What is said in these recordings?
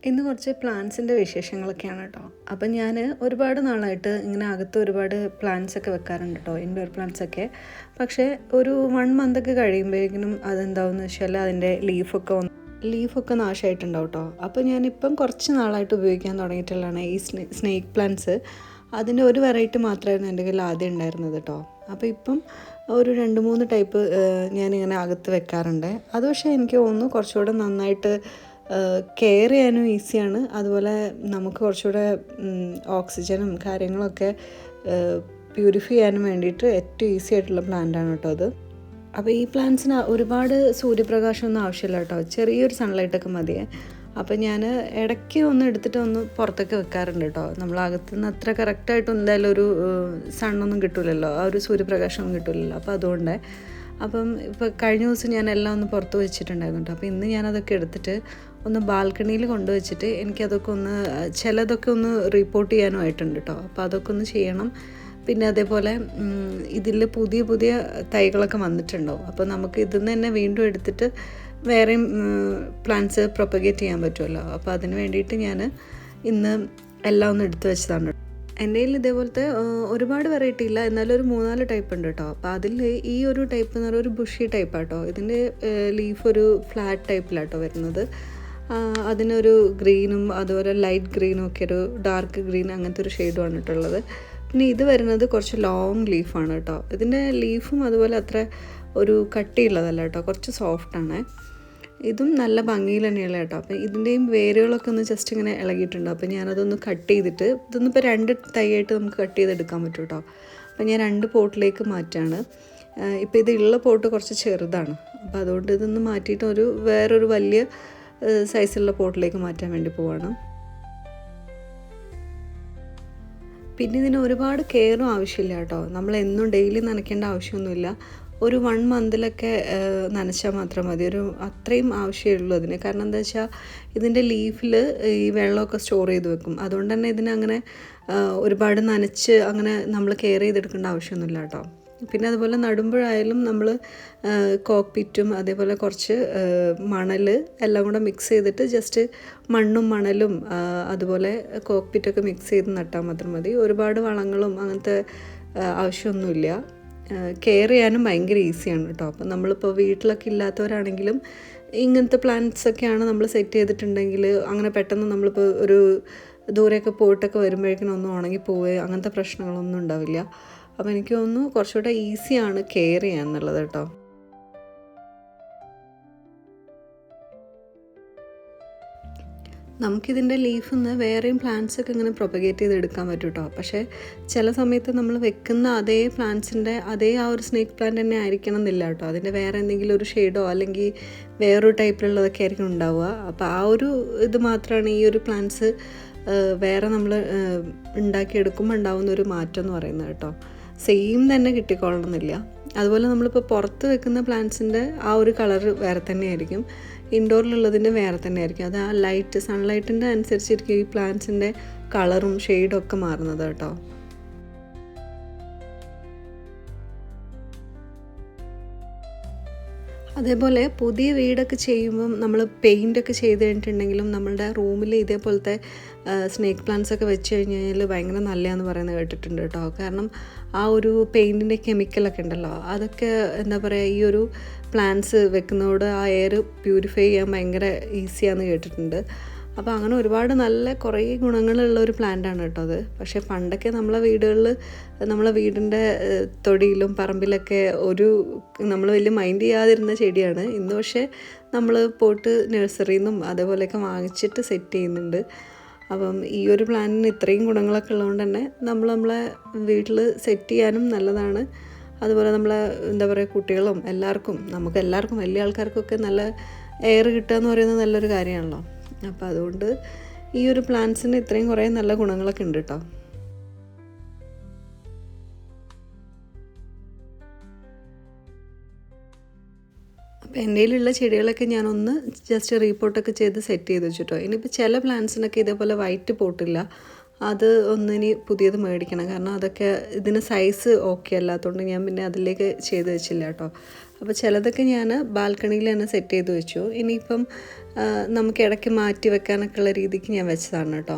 ഇന്ന് കുറച്ച് പ്ലാന്റ്സിൻ്റെ വിശേഷങ്ങളൊക്കെയാണ് കേട്ടോ. അപ്പം ഞാൻ ഒരുപാട് നാളായിട്ട് ഇങ്ങനെ അകത്ത് ഒരുപാട് പ്ലാന്റ്സ് ഒക്കെ വെക്കാറുണ്ട് കേട്ടോ, ഇൻഡോർ പ്ലാന്റ്സ് ഒക്കെ. പക്ഷേ ഒരു 1 മന്തൊക്കെ കഴിയുമ്പോഴേക്കും അതെന്താവെന്ന് വെച്ചാൽ അതിൻ്റെ ലീഫൊക്കെ നാശമായിട്ടുണ്ടാവും കേട്ടോ. അപ്പോൾ ഞാനിപ്പം കുറച്ച് നാളായിട്ട് ഉപയോഗിക്കാൻ തുടങ്ങിയിട്ടുള്ളതാണ് ഈ സ്നേക്ക് പ്ലാന്റ്സ്. അതിൻ്റെ ഒരു വെറൈറ്റി മാത്രമായിരുന്നു എൻ്റെ കയ്യിൽ ആദ്യം ഉണ്ടായിരുന്നത് കേട്ടോ. അപ്പോൾ ഇപ്പം ഒരു 2-3 ടൈപ്പ് ഞാനിങ്ങനെ അകത്ത് വെക്കാറുണ്ട്. അത് പക്ഷേ എനിക്ക് തോന്നുന്നു കുറച്ചുകൂടെ നന്നായിട്ട് കെയർ ചെയ്യാനും ഈസിയാണ്. അതുപോലെ നമുക്ക് കുറച്ചുകൂടെ ഓക്സിജനും കാര്യങ്ങളൊക്കെ പ്യൂരിഫൈ ചെയ്യാനും വേണ്ടിയിട്ട് ഏറ്റവും ഈസി ആയിട്ടുള്ള പ്ലാന്റാണ് കേട്ടോ അത്. അപ്പോൾ ഈ പ്ലാന്റ്സിന് ഒരുപാട് സൂര്യപ്രകാശമൊന്നും ആവശ്യമില്ല കേട്ടോ, ചെറിയൊരു സൺലൈറ്റൊക്കെ മതിയേ. അപ്പോൾ ഞാൻ ഇടയ്ക്ക് ഒന്ന് എടുത്തിട്ട് ഒന്ന് പുറത്തൊക്കെ വെക്കാറുണ്ട് കേട്ടോ. നമ്മളകത്തുനിന്ന് അത്ര കറക്റ്റായിട്ട് എന്തായാലും ഒരു സണ്ണൊന്നും കിട്ടില്ലല്ലോ, ആ ഒരു സൂര്യപ്രകാശമൊന്നും കിട്ടില്ലല്ലോ. അപ്പോൾ അതുകൊണ്ട് ഇപ്പോൾ കഴിഞ്ഞ ദിവസം ഞാൻ എല്ലാം ഒന്ന് പുറത്ത് വെച്ചിട്ടുണ്ടായിരുന്നു കേട്ടോ. അപ്പോൾ ഇന്ന് ഞാനതൊക്കെ എടുത്തിട്ട് ഒന്ന് ബാൽക്കണിയിൽ കൊണ്ടുവച്ചിട്ട് എനിക്കതൊക്കെ ചിലതൊക്കെ ഒന്ന് റിപ്പോർട്ട് ചെയ്യാനുമായിട്ടുണ്ട് കേട്ടോ. അപ്പോൾ അതൊക്കെ ഒന്ന് ചെയ്യണം. പിന്നെ അതേപോലെ ഇതിൽ പുതിയ പുതിയ തൈകളൊക്കെ വന്നിട്ടുണ്ടാവും. അപ്പോൾ നമുക്ക് ഇതിൽ നിന്ന് തന്നെ വീണ്ടും എടുത്തിട്ട് വേറെയും പ്ലാന്റ്സ് പ്രൊപ്പഗേറ്റ് ചെയ്യാൻ പറ്റുമല്ലോ. അപ്പോൾ അതിന് വേണ്ടിയിട്ട് ഞാൻ ഇന്ന് എല്ലാം ഒന്ന് എടുത്തു വെച്ചതാണ്. എൻ്റെ കയ്യിൽ ഇതേപോലത്തെ ഒരുപാട് വെറൈറ്റി ഇല്ല, എന്നാലും ഒരു 3-4 ടൈപ്പ് ഉണ്ട് കേട്ടോ. അപ്പോൾ അതിൽ ഈ ഒരു ടൈപ്പ് എന്ന് പറയുന്നത് ഒരു ബുഷി ടൈപ്പാട്ടോ. ഇതിൻ്റെ ലീഫ് ഒരു ഫ്ലാറ്റ് ടൈപ്പിലാട്ടോ വരുന്നത്. അതിനൊരു ഗ്രീനും അതുപോലെ ലൈറ്റ് ഗ്രീനും ഒക്കെ ഒരു ഡാർക്ക് ഗ്രീൻ അങ്ങനത്തെ ഒരു ഷെയ്ഡുമാണ് ഇട്ടുള്ളത്. പിന്നെ ഇത് വരുന്നത് കുറച്ച് ലോങ് ലീഫാണ് കേട്ടോ. ഇതിൻ്റെ ലീഫും അതുപോലെ അത്ര ഒരു കട്ടിയുള്ളതല്ല കേട്ടോ, കുറച്ച് സോഫ്റ്റാണ്. ഇതും നല്ല ഭംഗിയിൽ തന്നെയുള്ള കേട്ടോ. അപ്പം ഇതിൻ്റെയും വേരുകളൊക്കെ ഒന്ന് ജസ്റ്റ് ഇങ്ങനെ ഇളകിയിട്ടുണ്ട്. അപ്പോൾ ഞാനതൊന്ന് കട്ട് ചെയ്തിട്ട് ഇതൊന്നിപ്പോൾ 2 തൈയായിട്ട് നമുക്ക് കട്ട് ചെയ്തെടുക്കാൻ പറ്റും കേട്ടോ. അപ്പോൾ ഞാൻ 2 പോട്ടിലേക്ക് മാറ്റാണ്. ഇപ്പോൾ ഇതുള്ള പോട്ട് കുറച്ച് ചെറുതാണ്, അപ്പോൾ അതുകൊണ്ട് ഇതൊന്ന് മാറ്റിയിട്ട് വേറൊരു വലിയ സൈസുള്ള പോട്ടിലേക്ക് മാറ്റാൻ വേണ്ടി പോവാണ്. പിന്നെ ഇതിന് ഒരുപാട് കെയറും ആവശ്യമില്ല കേട്ടോ. നമ്മളെന്നും ഡെയിലി നനയ്ക്കേണ്ട ആവശ്യമൊന്നുമില്ല. ഒരു 1 മന്തിലൊക്കെ നനച്ചാൽ മാത്രം മതി. അത്രയും ആവശ്യമുള്ളൂ അതിന്. കാരണം എന്താ വെച്ചാൽ ഇതിൻ്റെ ലീഫിൽ ഈ വെള്ളമൊക്കെ സ്റ്റോർ ചെയ്ത് വെക്കും. അതുകൊണ്ട് തന്നെ ഇതിനങ്ങനെ ഒരുപാട് നനച്ച് അങ്ങനെ നമ്മൾ കെയർ ചെയ്തെടുക്കേണ്ട ആവശ്യമൊന്നുമില്ല കേട്ടോ. പിന്നെ അതുപോലെ നടുമ്പോഴായാലും നമ്മൾ കോക്പിറ്റും അതേപോലെ കുറച്ച് മണൽ എല്ലാം കൂടെ മിക്സ് ചെയ്തിട്ട് ജസ്റ്റ് മണ്ണും മണലും അതുപോലെ കോക്പിറ്റൊക്കെ മിക്സ് ചെയ്ത് നട്ടാൽ മാത്രം മതി. ഒരുപാട് വളങ്ങളും അങ്ങനത്തെ ആവശ്യമൊന്നുമില്ല. കെയർ ചെയ്യാനും ഭയങ്കര ഈസിയാണ് കേട്ടോ. അപ്പം നമ്മളിപ്പോൾ വീട്ടിലൊക്കെ ഇല്ലാത്തവരാണെങ്കിലും ഇങ്ങനത്തെ പ്ലാന്റ്സൊക്കെയാണ് നമ്മൾ സെറ്റ് ചെയ്തിട്ടുണ്ടെങ്കിൽ അങ്ങനെ പെട്ടെന്ന് നമ്മളിപ്പോൾ ഒരു ദൂരെയൊക്കെ പോയിട്ടൊക്കെ വരുമ്പോഴേക്കും ഒന്നും ഉണങ്ങിപ്പോവുകയോ അങ്ങനത്തെ പ്രശ്നങ്ങളൊന്നും ഉണ്ടാവില്ല. അപ്പോൾ എനിക്ക് തോന്നുന്നു കുറച്ചുകൂടെ ഈസിയാണ് കെയർ ചെയ്യാൻ എന്നുള്ളത് കേട്ടോ. നമുക്കിതിൻ്റെ ലീഫിൽ നിന്ന് വേറെയും പ്ലാന്റ്സൊക്കെ ഇങ്ങനെ പ്രൊപ്പഗേറ്റ് ചെയ്തെടുക്കാൻ പറ്റും കേട്ടോ. പക്ഷേ ചില സമയത്ത് നമ്മൾ വെക്കുന്ന അതേ പ്ലാന്റ്സിൻ്റെ അതേ ആ ഒരു സ്നേക്ക് പ്ലാന്റ് തന്നെ ആയിരിക്കണം എന്നില്ല കേട്ടോ. അതിൻ്റെ വേറെ എന്തെങ്കിലും ഒരു ഷെയ്ഡോ അല്ലെങ്കിൽ വേറൊരു ടൈപ്പിലുള്ളതൊക്കെ ആയിരിക്കും ഉണ്ടാവുക. അപ്പോൾ ആ ഒരു ഇത് മാത്രമാണ് ഈ ഒരു പ്ലാന്റ്സ് വേറെ നമ്മൾ ഉണ്ടാക്കിയെടുക്കുമ്പോൾ ഉണ്ടാവുന്ന ഒരു മാറ്റം എന്ന് പറയുന്നത് കേട്ടോ. സെയിം തന്നെ കിട്ടിക്കൊള്ളണമെന്നില്ല. അതുപോലെ നമ്മളിപ്പോൾ പുറത്ത് വെക്കുന്ന പ്ലാന്റ്സിൻ്റെ ആ ഒരു കളർ വേറെ തന്നെ ആയിരിക്കും, ഇൻഡോറിലുള്ളതിൻ്റെ വേറെ തന്നെ ആയിരിക്കും. അത് ആ സൺലൈറ്റിൻ്റെ അനുസരിച്ചിരിക്കും ഈ പ്ലാന്റ്സിൻ്റെ കളറും ഷെയ്ഡും ഒക്കെ മാറുന്നത് കേട്ടോ. അതേപോലെ പുതിയ വീടൊക്കെ ചെയ്യുമ്പം നമ്മൾ പെയിൻ്റൊക്കെ ചെയ്ത് കഴിഞ്ഞിട്ടുണ്ടെങ്കിലും നമ്മളുടെ റൂമിൽ ഇതേപോലത്തെ സ്നേക്ക് പ്ലാന്റ്സ് ഒക്കെ വെച്ച് കഴിഞ്ഞാൽ ഭയങ്കര നല്ലതാണെന്ന് പറയുന്നത് കേട്ടിട്ടുണ്ട് കേട്ടോ. കാരണം ആ ഒരു പെയിൻറ്റിൻ്റെ കെമിക്കലൊക്കെ ഉണ്ടല്ലോ, അതൊക്കെ എന്താ പറയുക, ഈ ഒരു പ്ലാന്റ്സ് വെക്കുന്നതോട് ആ എയർ പ്യൂരിഫൈ ചെയ്യാൻ ഭയങ്കര ഈസിയാണെന്ന് കേട്ടിട്ടുണ്ട്. അപ്പോൾ അങ്ങനെ ഒരുപാട് നല്ല കുറേ ഗുണങ്ങളുള്ള ഒരു പ്ലാന്റാണ് കേട്ടോ അത്. പക്ഷേ പണ്ടൊക്കെ നമ്മളെ വീടിൻ്റെ തൊടിയിലും പറമ്പിലൊക്കെ നമ്മൾ വലിയ മൈൻഡ് ചെയ്യാതിരുന്ന ചെടിയാണ്. ഇന്ന് പക്ഷേ നമ്മൾ പോയിട്ട് നഴ്സറിയിൽ നിന്നും അതേപോലെയൊക്കെ വാങ്ങിച്ചിട്ട് സെറ്റ് ചെയ്യുന്നുണ്ട്. അപ്പം ഈ ഒരു പ്ലാന്റിന് ഇത്രയും ഗുണങ്ങളൊക്കെ ഉള്ളതുകൊണ്ട് തന്നെ നമ്മളെ വീട്ടിൽ സെറ്റ് ചെയ്യാനും നല്ലതാണ്. അതുപോലെ നമ്മളെ എന്താ പറയുക, കുട്ടികളും നമുക്ക് എല്ലാവർക്കും വലിയ ആൾക്കാർക്കൊക്കെ നല്ല എയർ കിട്ടുക എന്ന് പറയുന്നത് നല്ലൊരു കാര്യമാണല്ലോ. അപ്പോൾ അതുകൊണ്ട് ഈ ഒരു പ്ലാന്റ്സിന് ഇത്രയും കുറേ നല്ല ഗുണങ്ങളൊക്കെ ഉണ്ട് കേട്ടോ. അപ്പോൾ എൻ്റെ കയ്യിലുള്ള ചെടികളൊക്കെ ഞാനൊന്ന് ജസ്റ്റ് റീപോർട്ടൊക്കെ ചെയ്ത് സെറ്റ് ചെയ്ത് വെച്ചിട്ടോ. ഇനിയിപ്പോൾ ചില പ്ലാന്റ്സിനൊക്കെ ഇതേപോലെ വൈറ്റ് പോട്ടില്ല, അത് ഒന്നിനി പുതിയത് മേടിക്കണം. കാരണം അതൊക്കെ ഇതിന് സൈസ് ഓക്കെ അല്ലാത്തതുകൊണ്ട് ഞാൻ പിന്നെ അതിലേക്ക് ചെയ്ത് വെച്ചില്ല കേട്ടോ. അപ്പോൾ ചിലതൊക്കെ ഞാൻ ബാൽക്കണിയിൽ തന്നെ സെറ്റ് ചെയ്ത് വെച്ചു. ഇനിയിപ്പം നമുക്ക് ഇടയ്ക്ക് മാറ്റി വെക്കാനൊക്കെ ഉള്ള രീതിക്ക് ഞാൻ വെച്ചതാണ് കേട്ടോ.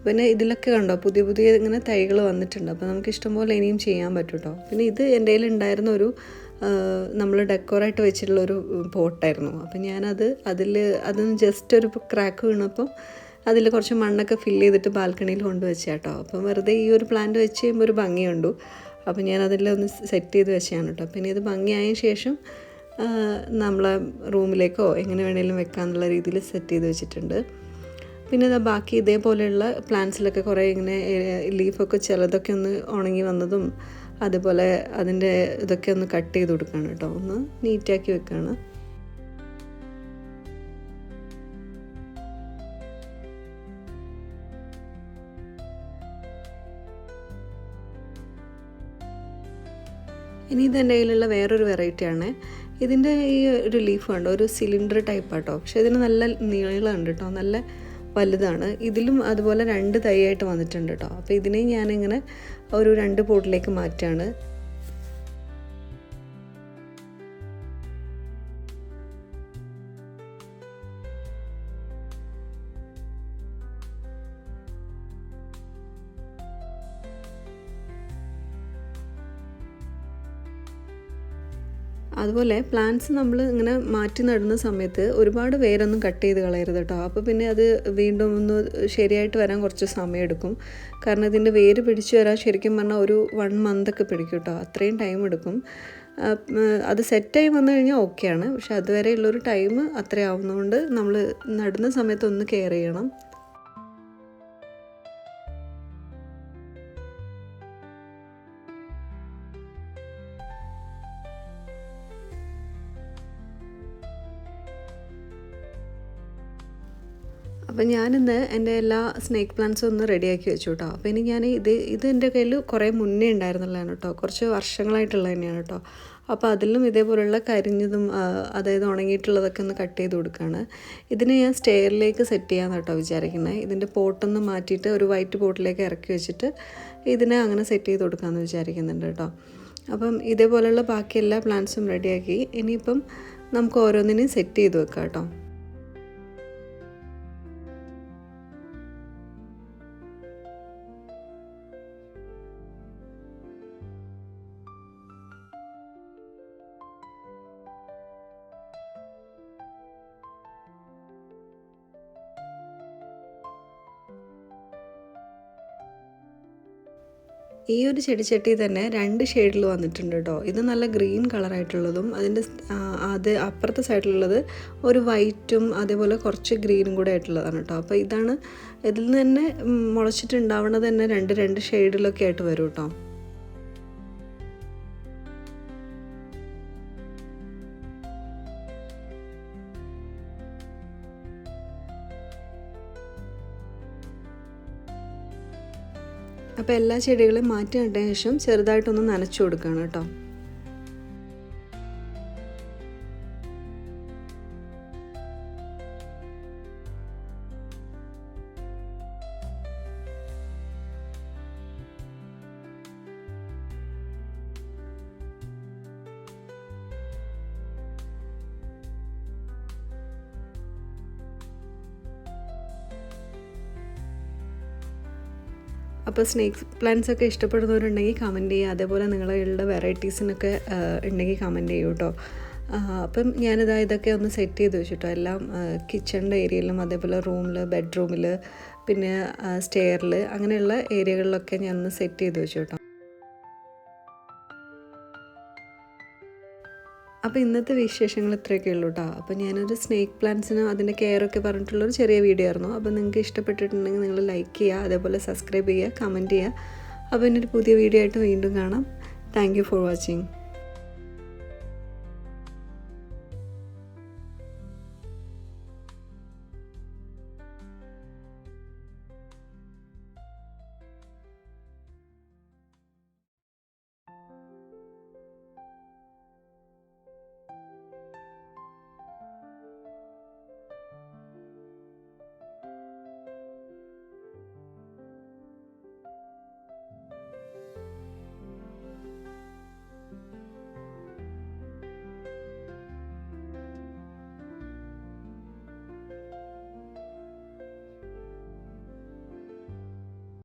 പിന്നെ ഇതിലൊക്കെ കണ്ടോ പുതിയ പുതിയ ഇങ്ങനെ തൈകൾ വന്നിട്ടുണ്ട്. അപ്പോൾ നമുക്ക് ഇഷ്ടംപോലെ ഇനിയും ചെയ്യാൻ പറ്റും കേട്ടോ. പിന്നെ ഇത് എൻ്റെ കയ്യിൽ ഉണ്ടായിരുന്ന ഒരു നമ്മൾ ഡെക്കോറായിട്ട് വെച്ചിട്ടുള്ളൊരു പോട്ടായിരുന്നു. അപ്പം അതിന് ജസ്റ്റ് ഒരു ക്രാക്ക് വീണപ്പം അതിൽ കുറച്ച് മണ്ണൊക്കെ ഫില്ല് ചെയ്തിട്ട് ബാൽക്കണിയിൽ കൊണ്ടുവച്ച കേട്ടോ. അപ്പം വെറുതെ ഈ ഒരു പ്ലാന്റ് വെച്ച് കഴിയുമ്പോൾ ഒരു ഭംഗിയുണ്ട്. അപ്പം ഞാൻ അതിലൊന്ന് സെറ്റ് ചെയ്ത് വെച്ചാണ് കേട്ടോ. പിന്നെ ഇത് ഭംഗിയായ ശേഷം നമ്മളെ റൂമിലേക്കോ എങ്ങനെ വേണമെങ്കിലും വെക്കാമെന്നുള്ള രീതിയിൽ സെറ്റ് ചെയ്ത് വെച്ചിട്ടുണ്ട്. പിന്നെ ബാക്കി ഇതേപോലെയുള്ള പ്ലാന്റ്സിലൊക്കെ കുറേ ഇങ്ങനെ ലീഫൊക്കെ ചിലതൊക്കെ ഒന്ന് ഉണങ്ങി വന്നതും അതുപോലെ അതിൻ്റെ ഇതൊക്കെ ഒന്ന് കട്ട് ചെയ്ത് കൊടുക്കുകയാണ് കേട്ടോ. ഒന്ന് നീറ്റാക്കി വെക്കുകയാണ്. ഇനി ഇതെൻ്റെ കയ്യിലുള്ള വേറൊരു വെറൈറ്റിയാണ്. ഇതിൻ്റെ ഈ ഒരു ലീഫ് കണ്ടോ, ഒരു സിലിണ്ടർ ടൈപ്പ് ആട്ടോ. പക്ഷേ ഇതിന് നല്ല നീളമുണ്ട് കേട്ടോ, നല്ല വലുതാണ്. ഇതിലും അതുപോലെ 2 തൈയായിട്ട് വന്നിട്ടുണ്ട് കേട്ടോ. അപ്പോൾ ഇതിനെ ഞാനിങ്ങനെ ഒരു 2 പോട്ടിലേക്ക് മാറ്റാണ്. അതുപോലെ പ്ലാന്റ്സ് നമ്മൾ ഇങ്ങനെ മാറ്റി നടുന്ന സമയത്ത് ഒരുപാട് വേരൊന്നും കട്ട് ചെയ്ത് കളയരുത് കേട്ടോ. അപ്പോൾ പിന്നെ അത് വീണ്ടും ഒന്ന് ശരിയായിട്ട് വരാൻ കുറച്ച് സമയം എടുക്കും. കാരണം ഇതിൻ്റെ വേര് പിടിച്ച് വരാൻ ശരിക്കും പറഞ്ഞാൽ ഒരു 1 മന്തൊക്കെ പിടിക്കും കേട്ടോ. അത്രയും ടൈം എടുക്കും. അത് സെറ്റായി വന്നു കഴിഞ്ഞാൽ ഓക്കെയാണ്. പക്ഷെ അതുവരെയുള്ളൊരു ടൈം അത്രയാവുന്നതുകൊണ്ട് നമ്മൾ നടുന്ന സമയത്ത് ഒന്ന് കെയർ ചെയ്യണം. അപ്പം ഞാനിന്ന് എൻ്റെ എല്ലാ സ്നേക്ക് പ്ലാന്റ്സും ഒന്ന് റെഡിയാക്കി വെച്ചു കേട്ടോ. അപ്പോൾ ഇനി ഞാൻ ഇത് എൻ്റെ കയ്യിൽ കുറേ മുന്നേ ഉണ്ടായിരുന്നുള്ളതാണ് കേട്ടോ. കുറച്ച് വർഷങ്ങളായിട്ടുള്ളത് തന്നെയാണ് കേട്ടോ. അപ്പോൾ അതിലും ഇതേപോലുള്ള കരിഞ്ഞതും അതായത് ഉണങ്ങിയിട്ടുള്ളതൊക്കെ ഒന്ന് കട്ട് ചെയ്ത് കൊടുക്കുകയാണ്. ഇതിനെ ഞാൻ സ്റ്റെയറിലേക്ക് സെറ്റ് ചെയ്യാമെന്ന് കേട്ടോ വിചാരിക്കുന്നത്. ഇതിൻ്റെ പോട്ടൊന്ന് മാറ്റിയിട്ട് ഒരു വൈറ്റ് പോട്ടിലേക്ക് ഇറക്കി വെച്ചിട്ട് ഇതിനെ അങ്ങനെ സെറ്റ് ചെയ്ത് കൊടുക്കാമെന്ന് വിചാരിക്കുന്നുണ്ട് കേട്ടോ. അപ്പം ഇതേപോലെയുള്ള ബാക്കി എല്ലാ പ്ലാന്റ്സും റെഡിയാക്കി ഇനിയിപ്പം നമുക്ക് ഓരോന്നിനെയും സെറ്റ് ചെയ്ത് വെക്കാം കേട്ടോ. ഈ ഒരു ചെടിച്ചട്ടി തന്നെ 2 ഷെയ്ഡിൽ വന്നിട്ടുണ്ട് കേട്ടോ. ഇത് നല്ല ഗ്രീൻ കളറായിട്ടുള്ളതും അതിൻ്റെ അപ്പുറത്തെ സൈഡിലുള്ളത് ഒരു വൈറ്റും അതേപോലെ കുറച്ച് ഗ്രീനും കൂടെ ആയിട്ടുള്ളതാണ് കേട്ടോ. അപ്പോൾ ഇതിൽ നിന്ന് തന്നെ മുളച്ചിട്ടുണ്ടാവുന്നത് തന്നെ 2 ഷെയ്ഡിലൊക്കെ ആയിട്ട് വരും കേട്ടോ. അപ്പോൾ എല്ലാ ചെടികളും മാറ്റി നട്ടതിന് ശേഷം ചെറുതായിട്ടൊന്ന് നനച്ചു കൊടുക്കണം കേട്ടോ. അപ്പോൾ സ്നേക്ക് പ്ലാന്റ്സ് ഒക്കെ ഇഷ്ടപ്പെടുന്നവരുണ്ടെങ്കിൽ കമൻറ്റ് ചെയ്യുക. അതേപോലെ നിങ്ങളുടെ വെറൈറ്റീസിനൊക്കെ ഉണ്ടെങ്കിൽ കമൻറ്റ് ചെയ്യൂ കേട്ടോ. അപ്പം ഇതൊക്കെ ഒന്ന് സെറ്റ് ചെയ്ത് വെച്ചിട്ടോ. എല്ലാം കിച്ചണിൻ്റെ ഏരിയയിലും അതേപോലെ റൂമിൽ, ബെഡ്റൂമിൽ, പിന്നെ സ്റ്റെയറിൽ അങ്ങനെയുള്ള ഏരിയകളിലൊക്കെ ഞാൻ ഒന്ന് സെറ്റ് ചെയ്ത് വെച്ചു കേട്ടോ. അപ്പോൾ ഇന്നത്തെ വിശേഷങ്ങൾ ഇത്രയൊക്കെ ഉള്ളൂ കേട്ടോ. അപ്പോൾ ഞാനൊരു സ്നേക്ക് പ്ലാന്റ്സിന് അതിൻ്റെ കെയറൊക്കെ പറഞ്ഞിട്ടുള്ളൊരു ചെറിയ വീഡിയോ ആയിരുന്നു. അപ്പോൾ നിങ്ങൾക്ക് ഇഷ്ടപ്പെട്ടിട്ടുണ്ടെങ്കിൽ നിങ്ങൾ ലൈക്ക് ചെയ്യുക, അതേപോലെ സബ്സ്ക്രൈബ് ചെയ്യുക, കമൻറ്റ് ചെയ്യുക. അപ്പോൾ ഇന്നൊരു പുതിയ വീഡിയോ ആയിട്ട് വീണ്ടും കാണാം. Thank you for watching.